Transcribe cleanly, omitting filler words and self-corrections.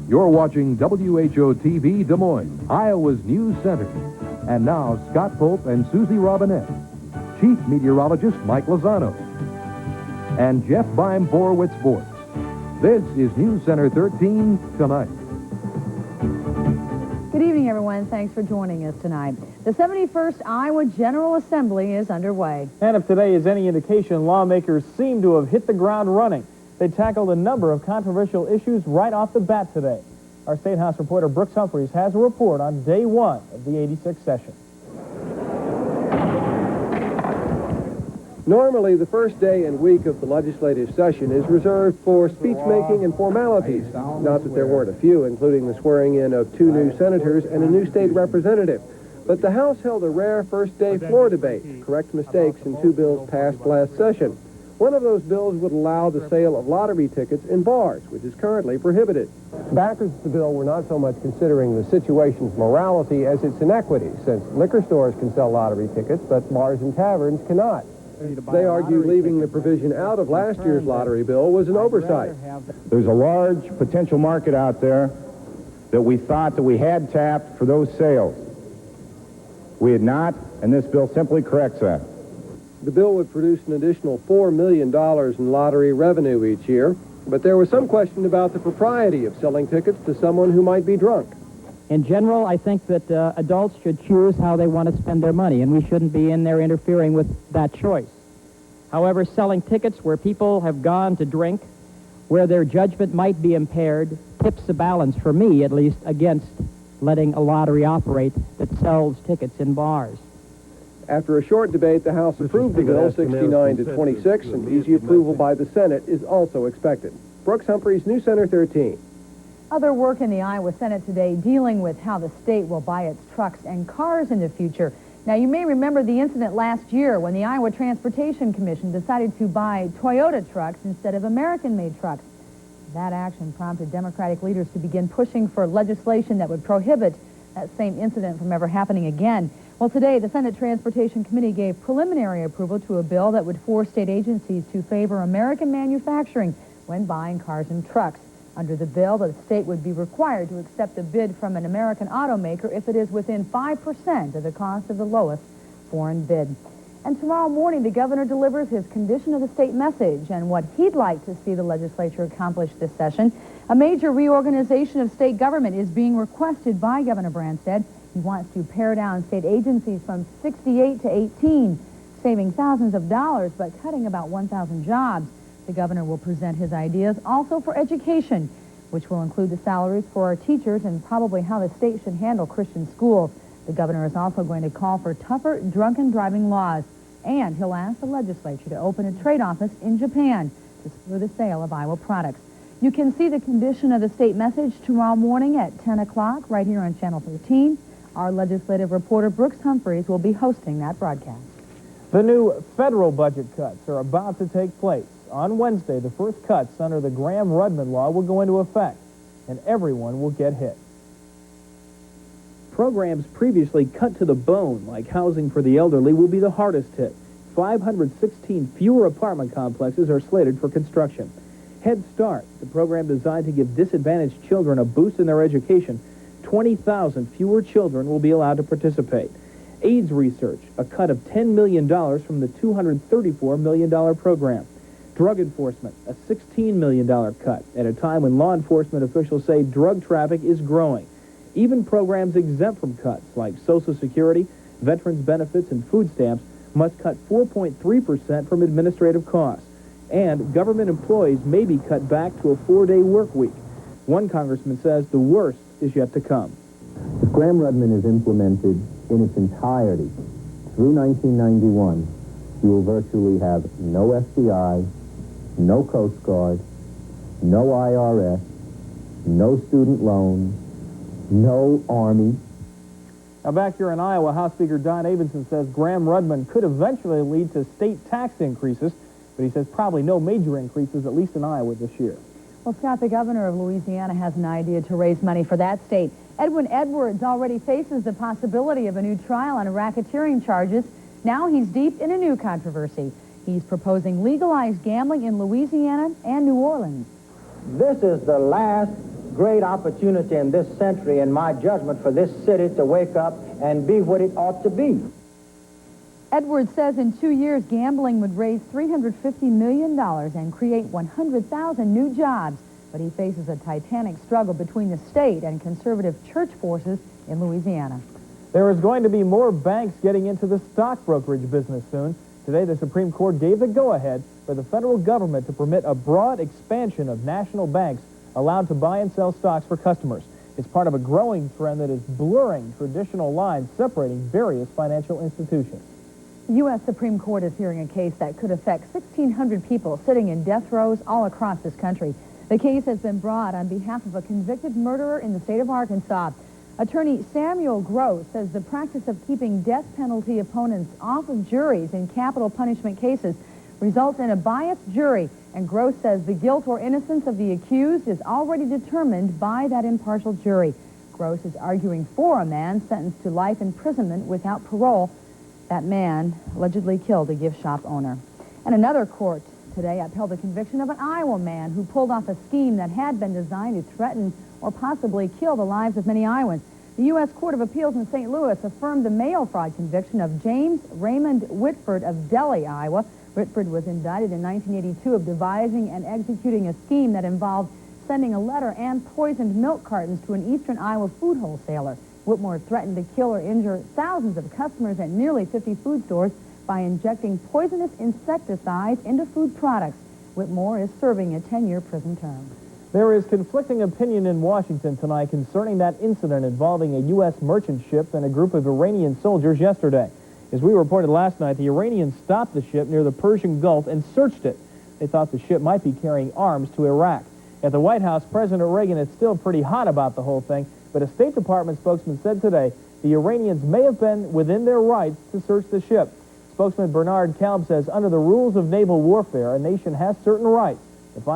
You're watching WHO-TV Des Moines, Iowa's News Center. And now, Scott Pope and Susie Robinette. Chief Meteorologist Mike Lozano. And Jeff Beim with sports. This is News Center 13 tonight. Good evening, everyone. Thanks for joining us tonight. The 71st Iowa General Assembly is underway. And if today is any indication, lawmakers seem to have hit the ground running. They tackled a number of controversial issues right off the bat today. Our State House reporter Brooks Humphreys has a report on day one of the 86th session. Normally, the first day and week of the legislative session is reserved for speech-making and formalities. Not that there weren't a few, including the swearing-in of 2 new senators and a new state representative. But the House held a rare first-day floor debate to correct mistakes in 2 bills passed last session. One of those bills would allow the sale of lottery tickets in bars, which is currently prohibited. Backers of the bill were not so much considering the situation's morality as its inequity, since liquor stores can sell lottery tickets, but bars and taverns cannot. They argue leaving the provision out of last year's lottery bill was an oversight. There's a large potential market out there that we thought that we had tapped for those sales. We had not, and this bill simply corrects that. The bill would produce an additional $4 million in lottery revenue each year, but there was some question about the propriety of selling tickets to someone who might be drunk. In general, I think that adults should choose how they want to spend their money, and we shouldn't be in there interfering with that choice. However, selling tickets where people have gone to drink, where their judgment might be impaired, tips the balance, for me at least, against letting a lottery operate that sells tickets in bars. After a short debate, the House approved the bill 69 to 26, and easy approval by the Senate is also expected. Brooks Humphreys, News Center 13. Other work in the Iowa Senate today dealing with how the state will buy its trucks and cars in the future. Now, you may remember the incident last year when the Iowa Transportation Commission decided to buy Toyota trucks instead of American-made trucks. That action prompted Democratic leaders to begin pushing for legislation that would prohibit that same incident from ever happening again. Well, today, the Senate Transportation Committee gave preliminary approval to a bill that would force state agencies to favor American manufacturing when buying cars and trucks. Under the bill, the state would be required to accept a bid from an American automaker if it is within 5% of the cost of the lowest foreign bid. And tomorrow morning, the governor delivers his condition of the state message and what he'd like to see the legislature accomplish this session. A major reorganization of state government is being requested by Governor Branstad. He wants to pare down state agencies from 68 to 18, saving thousands of dollars, but cutting about 1,000 jobs. The governor will present his ideas also for education, which will include the salaries for our teachers and probably how the state should handle Christian schools. The governor is also going to call for tougher drunken driving laws, and he'll ask the legislature to open a trade office in Japan to spur the sale of Iowa products. You can see the condition of the state message tomorrow morning at 10 o'clock right here on Channel 13. Our legislative reporter Brooks Humphreys will be hosting that broadcast. The new federal budget cuts are about to take place. On Wednesday, the first cuts under the Graham-Rudman law will go into effect, and everyone will get hit. Programs previously cut to the bone, like housing for the elderly, will be the hardest hit. 516 fewer apartment complexes are slated for construction. Head Start, the program designed to give disadvantaged children a boost in their education, 20,000 fewer children will be allowed to participate. AIDS research, a cut of $10 million from the $234 million program. Drug enforcement, a $16 million cut at a time when law enforcement officials say drug traffic is growing. Even programs exempt from cuts, like Social Security, veterans benefits, and food stamps, must cut 4.3% from administrative costs. And government employees may be cut back to a 4-day work week. One congressman says the worst is yet to come. If Graham-Rudman is implemented in its entirety through 1991, you will virtually have no FBI, no Coast Guard, no IRS, no student loans, no Army. Now, back here in Iowa, House Speaker Don Abenson says Graham-Rudman could eventually lead to state tax increases, but he says probably no major increases, at least in Iowa this year. Well, Scott, the governor of Louisiana has an idea to raise money for that state. Edwin Edwards already faces the possibility of a new trial on racketeering charges. Now he's deep in a new controversy. He's proposing legalized gambling in Louisiana and New Orleans. This is the last great opportunity in this century, in my judgment, for this city to wake up and be what it ought to be. Edwards says in 2 years, gambling would raise $350 million and create 100,000 new jobs. But he faces a titanic struggle between the state and conservative church forces in Louisiana. There is going to be more banks getting into the stock brokerage business soon. Today, the Supreme Court gave the go-ahead for the federal government to permit a broad expansion of national banks allowed to buy and sell stocks for customers. It's part of a growing trend that is blurring traditional lines separating various financial institutions. The U.S. Supreme Court is hearing a case that could affect 1,600 people sitting in death rows all across this country. The case has been brought on behalf of a convicted murderer in the state of Arkansas. Attorney Samuel Gross says the practice of keeping death penalty opponents off of juries in capital punishment cases results in a biased jury, and Gross says the guilt or innocence of the accused is already determined by that impartial jury. Gross is arguing for a man sentenced to life imprisonment without parole. That man allegedly killed a gift shop owner. And another court today upheld the conviction of an Iowa man who pulled off a scheme that had been designed to threaten or possibly kill the lives of many Iowans. The U.S. Court of Appeals in St. Louis affirmed the mail fraud conviction of James Raymond Whitford of Delhi, Iowa. Whitford was indicted in 1982 of devising and executing a scheme that involved sending a letter and poisoned milk cartons to an eastern Iowa food wholesaler. Whitmore threatened to kill or injure thousands of customers at nearly 50 food stores by injecting poisonous insecticides into food products. Whitmore is serving a 10-year prison term. There is conflicting opinion in Washington tonight concerning that incident involving a U.S. merchant ship and a group of Iranian soldiers yesterday. As we reported last night, the Iranians stopped the ship near the Persian Gulf and searched it. They thought the ship might be carrying arms to Iraq. At the White House, President Reagan is still pretty hot about the whole thing, but a State Department spokesman said today the Iranians may have been within their rights to search the ship. Spokesman Bernard Kalb says under the rules of naval warfare, a nation has certain rights. If